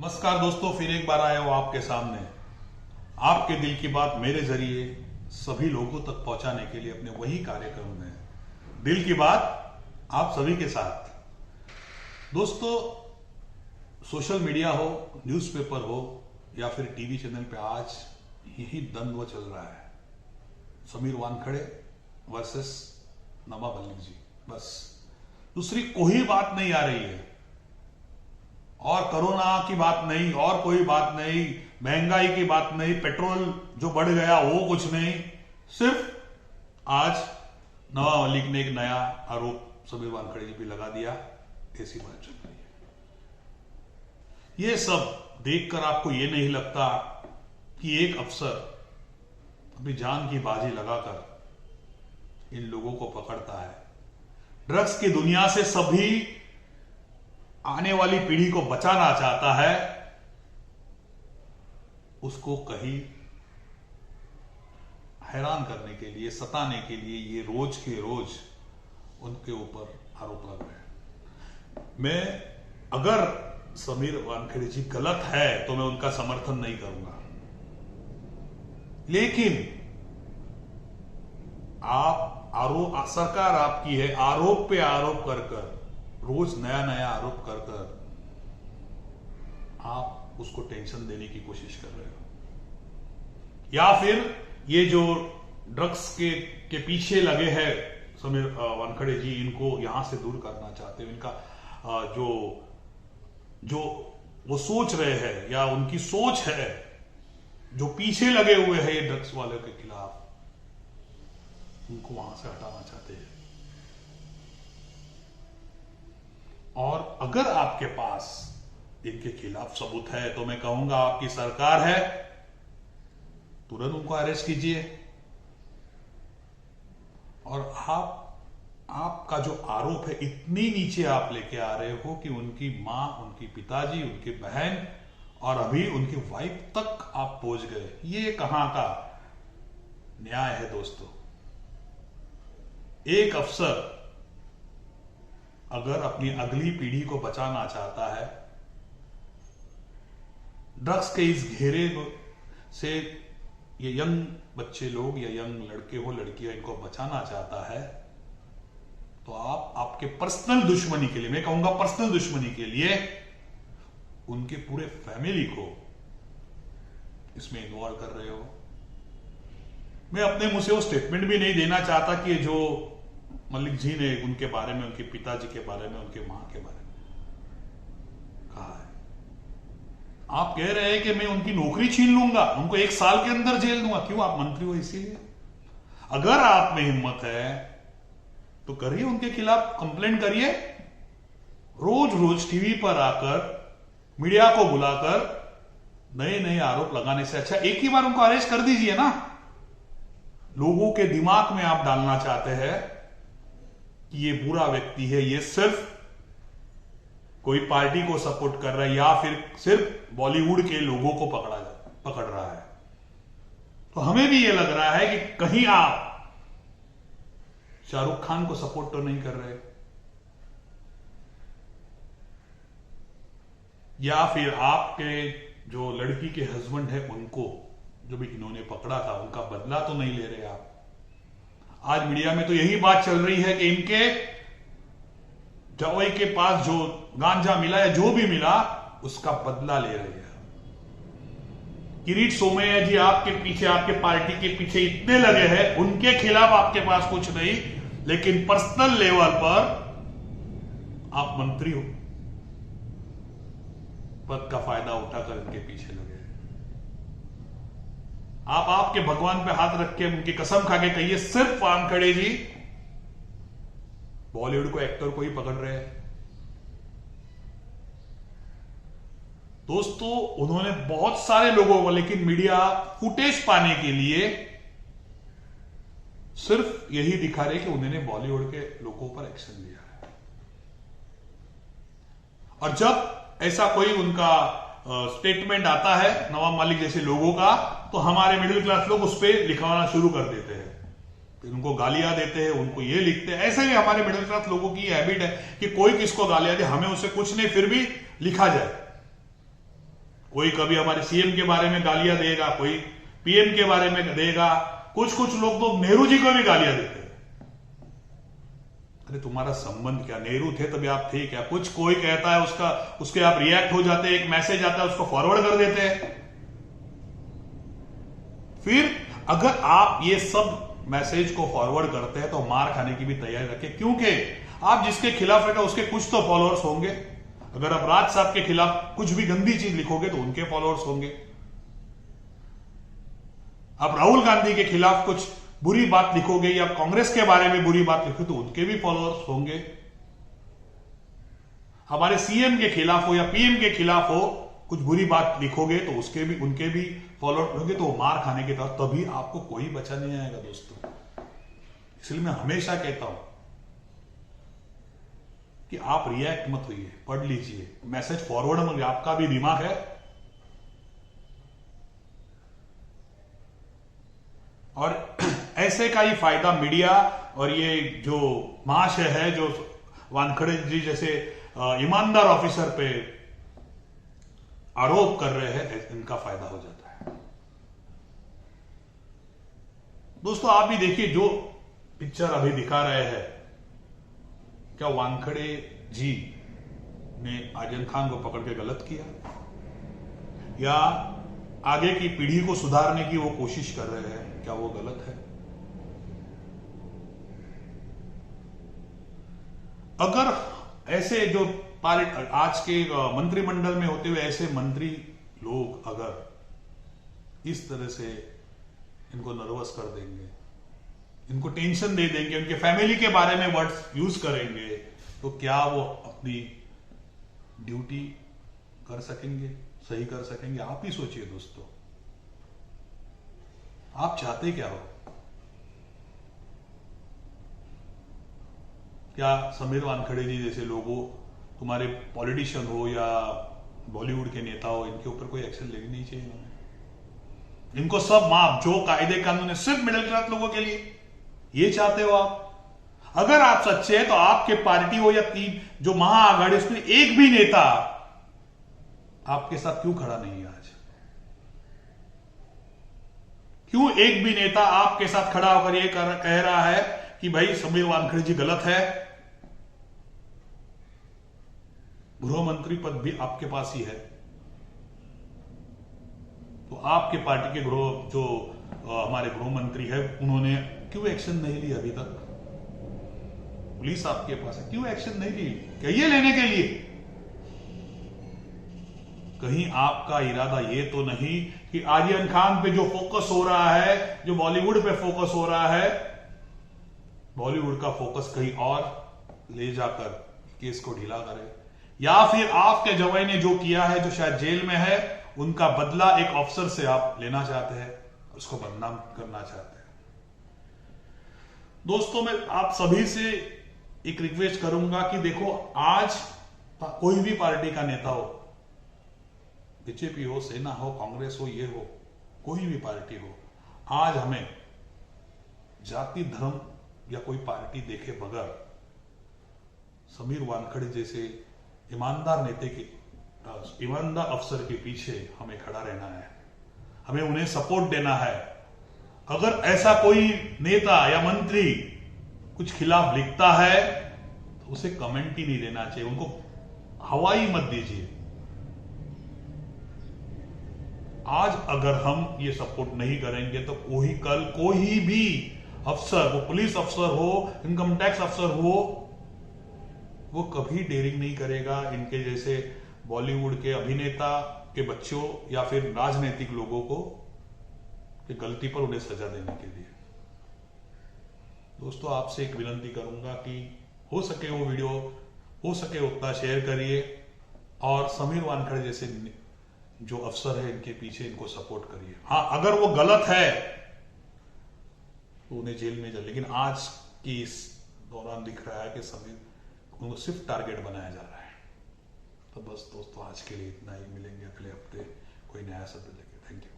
नमस्कार दोस्तों, फिर एक बार आया हूं आपके सामने आपके दिल की बात मेरे जरिए सभी लोगों तक पहुंचाने के लिए अपने वही कार्यक्रम में दिल की बात आप सभी के साथ। दोस्तों, सोशल मीडिया हो, न्यूज़पेपर हो या फिर टीवी चैनल पे आज यही द्वंद्व चल रहा है। समीर वानखड़े वर्सेस नमा मलिक जी, बस दूसरी कोई बात नहीं आ रही है। और कोरोना की बात नहीं, और कोई बात नहीं, महंगाई की बात नहीं, पेट्रोल जो बढ़ गया वो कुछ नहीं। सिर्फ आज नवा मलिक ने एक नया आरोप समीर वानखड़े जी पे लगा दिया, ऐसी बात चल रही है। ये सब देखकर आपको ये नहीं लगता कि एक अफसर अपनी जान की बाजी लगाकर इन लोगों को पकड़ता है। ड्रग्स की दुनिया से सभी आने वाली पीढ़ी को बचाना चाहता है, उसको कहीं हैरान करने के लिए, सताने के लिए ये रोज के रोज उनके ऊपर आरोप लग रहे हैं। मैं अगर समीर वानखेड़े जी गलत है तो मैं उनका समर्थन नहीं करूंगा, लेकिन आप आरोप, सरकार आपकी है, आरोप पे आरोप कर कर, रोज नया नया आरोप कर कर आप उसको टेंशन देने की कोशिश कर रहे हो। या फिर ये जो ड्रग्स के पीछे लगे हैं समीर वानखड़े जी, इनको यहां से दूर करना चाहते हो। इनका जो वो सोच रहे हैं या उनकी सोच है, जो पीछे लगे हुए हैं ये ड्रग्स वालों के खिलाफ, उनको वहां से हटाना चाहते हैं। और अगर आपके पास इनके खिलाफ सबूत है तो मैं कहूंगा आपकी सरकार है, तुरंत उनको अरेस्ट कीजिए। और आपका जो आरोप है, इतनी नीचे आप लेके आ रहे हो कि उनकी मां, उनकी पिताजी, उनकी बहन और अभी उनकी वाइफ तक आप पहुंच गए। ये कहां का न्याय है दोस्तों? एक अफसर अगर अपनी अगली पीढ़ी को बचाना चाहता है, ड्रग्स के इस घेरे से ये यंग बच्चे लोग या यंग लड़के हो, लड़कियां, इनको बचाना चाहता है, तो आप आपके पर्सनल दुश्मनी के लिए, मैं कहूंगा पर्सनल दुश्मनी के लिए, उनके पूरे फैमिली को इसमें इन्वॉल्व कर रहे हो। मैं अपने मुंह से वो स्टेटमेंट भी नहीं देना चाहता कि जो मलिक जी ने उनके बारे में, उनके पिताजी के बारे में, उनके मां के बारे में कहा है। आप कह रहे हैं कि मैं उनकी नौकरी छीन लूंगा, उनको 1 साल के अंदर जेल दूंगा। क्यों? आप मंत्री हो इसीलिए। अगर आप में हिम्मत है तो करिए, उनके खिलाफ कंप्लेंट करिए। रोज रोज टीवी पर आकर, मीडिया को बुलाकर नए नए आरोप लगाने से अच्छा एक ही बार उनको अरेस्ट कर दीजिए ना। लोगों के दिमाग में आप डालना चाहते हैं ये बुरा व्यक्ति है, ये सिर्फ कोई पार्टी को सपोर्ट कर रहा है या फिर सिर्फ बॉलीवुड के लोगों को पकड़ रहा है। तो हमें भी ये लग रहा है कि कहीं आप शाहरुख खान को सपोर्ट तो नहीं कर रहे, या फिर आपके जो लड़की के हस्बैंड है उनको, जो भी इन्होंने पकड़ा था, उनका बदला तो नहीं ले रहे आप। आज मीडिया में तो यही बात चल रही है कि इनके जवाई के पास जो गांजा मिला या जो भी मिला उसका बदला ले रहे हैं। किरीट सोमैया जी आपके पीछे, आपके पार्टी के पीछे इतने लगे हैं, उनके खिलाफ आपके पास कुछ नहीं, लेकिन पर्सनल लेवल पर आप मंत्री हो, पद का फायदा उठाकर इनके पीछे लगे। आप आपके भगवान पे हाथ रख के उनकी कसम खा के कहिए, सिर्फ वानखड़े जी बॉलीवुड को, एक्टर को ही पकड़ रहे हैं। दोस्तों, उन्होंने बहुत सारे लोगों को, लेकिन मीडिया फुटेज पाने के लिए सिर्फ यही दिखा रहे कि उन्होंने बॉलीवुड के लोगों पर एक्शन लिया है। और जब ऐसा कोई उनका स्टेटमेंट आता है नवाब मलिक जैसे लोगों का, तो हमारे मिडिल क्लास लोग उस पर लिखवाना शुरू कर देते हैं, फिर उनको गालियां देते हैं, उनको ये लिखते हैं। ऐसे भी हमारे मिडिल क्लास लोगों की हैबिट है कि कोई किसको गालियां दे, हमें उससे कुछ नहीं, फिर भी लिखा जाए। कोई कभी हमारे सीएम के बारे में गालियां देगा, कोई पीएम के बारे में देगा, कुछ लोग तो नेहरू जी को भी गालियां देते हैं। अरे तुम्हारा संबंध क्या, नेहरू थे तभी आप थे क्या? कुछ कोई कहता है उसके आप रिएक्ट हो जाते हैं, एक मैसेज आता है उसको फॉरवर्ड कर देते हैं। फिर अगर आप ये सब मैसेज को फॉरवर्ड करते हैं तो मार खाने की भी तैयारी रखें, क्योंकि आप जिसके खिलाफ रहेगा उसके कुछ तो फॉलोअर्स होंगे। अगर आप राज साहब के खिलाफ कुछ भी गंदी चीज लिखोगे तो उनके फॉलोअर्स होंगे। आप राहुल गांधी के खिलाफ कुछ बुरी बात लिखोगे या कांग्रेस के बारे में बुरी बात लिखोगे तो उनके भी फॉलोअर्स होंगे। हमारे सीएम के खिलाफ हो या पीएम के खिलाफ हो, कुछ बुरी बात लिखोगे तो उनके भी फॉलोअर होंगे, तो मार खाने के तरफ तभी आपको कोई बचा नहीं आएगा दोस्तों। इसलिए मैं हमेशा कहता हूं कि आप रिएक्ट मत होइए, पढ़ लीजिए, मैसेज फॉरवर्ड मत, आपका भी दिमाग है। और ऐसे का ही फायदा मीडिया और ये जो महाशय है, जो वानखड़े जी जैसे ईमानदार ऑफिसर पे आरोप कर रहे हैं, इनका फायदा हो जाता है। दोस्तों आप भी देखिए, जो पिक्चर अभी दिखा रहे हैं, क्या वानखड़े जी ने आर्यन खान को पकड़ के गलत किया या आगे की पीढ़ी को सुधारने की वो कोशिश कर रहे हैं? क्या वो गलत है? अगर ऐसे जो आज के मंत्रिमंडल में होते हुए ऐसे मंत्री लोग अगर इस तरह से इनको नर्वस कर देंगे, इनको टेंशन दे देंगे, उनके फैमिली के बारे में वर्ड्स यूज करेंगे, तो क्या वो अपनी ड्यूटी कर सकेंगे, सही कर सकेंगे? आप ही सोचिए दोस्तों, आप चाहते क्या हो? क्या समीर वानखड़े जी जैसे लोगों, तुम्हारे पॉलिटिशियन हो या बॉलीवुड के नेता हो, इनके ऊपर कोई एक्शन लेनी नहीं चाहिए? इनको सब माफ, जो कायदे कानून है सिर्फ मिडिल क्लास लोगों के लिए, ये चाहते हो आप? अगर आप सच्चे हैं तो आपके पार्टी हो या तीन जो महाआघाड़ी, उसमें एक भी नेता आपके साथ क्यों खड़ा नहीं है आज? क्यों एक भी नेता आपके साथ खड़ा होकर यह कह रहा है कि भाई समीर वानखड़े जी गलत है? गृह मंत्री पद भी आपके पास ही है, तो आपके पार्टी के हमारे गृह मंत्री है, उन्होंने क्यों एक्शन नहीं ली अभी तक? पुलिस आपके पास है, क्यों एक्शन नहीं ली? कहिए लेने के लिए। कहीं आपका इरादा ये तो नहीं कि आर्यन खान पे जो फोकस हो रहा है, जो बॉलीवुड पे फोकस हो रहा है, बॉलीवुड का फोकस कहीं और ले जाकर केस को ढीला करे, या फिर आपके जवाई ने जो किया है, जो शायद जेल में है, उनका बदला एक अफसर से आप लेना चाहते हैं, उसको बदनाम करना चाहते हैं। दोस्तों मैं आप सभी से एक रिक्वेस्ट करूंगा कि देखो, आज कोई भी पार्टी का नेता हो, बीजेपी हो, सेना हो, कांग्रेस हो, ये हो, कोई भी पार्टी हो, आज हमें जाति धर्म या कोई पार्टी देखे बगैर समीर वानखड़े जैसे ईमानदार नेता के, ईमानदार अफसर के पीछे हमें खड़ा रहना है, हमें उन्हें सपोर्ट देना है। अगर ऐसा कोई नेता या मंत्री कुछ खिलाफ लिखता है तो उसे कमेंट ही नहीं देना चाहिए, उनको हवाई मत दीजिए। आज अगर हम ये सपोर्ट नहीं करेंगे तो कोई भी अफसर, वो पुलिस अफसर हो, इनकम टैक्स अफसर हो, वो कभी डेयरिंग नहीं करेगा इनके जैसे बॉलीवुड के अभिनेता के बच्चों या फिर राजनीतिक लोगों को कि गलती पर उन्हें सजा देने के लिए। दोस्तों आपसे एक विनती करूंगा कि हो सके वो वीडियो, हो सके उतना शेयर करिए और समीर वानखड़े जैसे जो अफसर है इनके पीछे इनको सपोर्ट करिए। हाँ, अगर वो गलत है तो उन्हें जेल में जाए, लेकिन आज की इस दौरान दिख रहा है कि समीर उनको सिर्फ टारगेट बनाया जा रहा है। तो बस दोस्तों आज के लिए इतना ही, मिलेंगे अगले हफ्ते कोई नया शब्द लेके। Thank you.